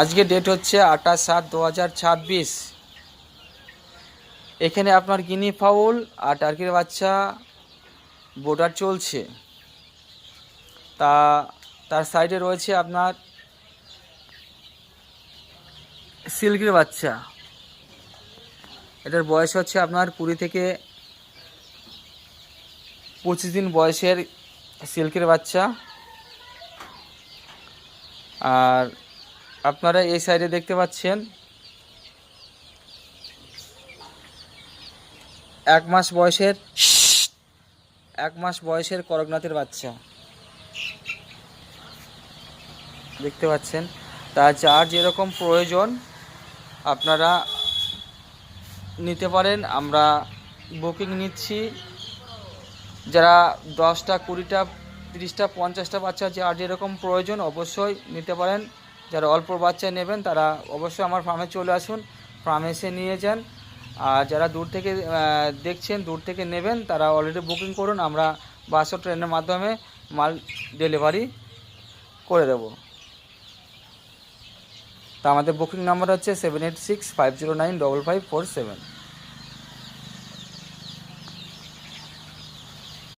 আজকে ডেট হচ্ছে 28/7/2026। এখানে আপনার গিনি ফাউল আর টার্কির বাচ্চা বোর্ডার চলছে। তার সাইডে রয়েছে আপনার সিল্কের বাচ্চা। এটার বয়স হচ্ছে আপনার 20 থেকে 25 দিন বয়সের সিল্কের বাচ্চা। আর আপনারা এই সাইডে দেখতে পাচ্ছেন 1 মাস বয়সের করকনাথের বাচ্চা দেখতে পাচ্ছেন। যার যেরকম প্রয়োজন আপনারা নিতে পারেন। আমরা বুকিং নিচ্ছি। যারা 10টা 20টা 30টা 50টা বাচ্চা যার যেরকম প্রয়োজন অবশ্যই নিতে পারেন। যারা অল্প বাচ্চা নেবেন তারা অবশ্যই আমার ফার্মে চলে আসুন, ফার্মে এসে নিয়ে যান। আর যারা দূর থেকে দেখছেন, দূর থেকে নেবেন, তারা অলরেডি বুকিং করুন। আমরা বাস ও ট্রেনের মাধ্যমে মাল ডেলিভারি করে দেব। তা আমাদের বুকিং নাম্বার হচ্ছে 7865095547।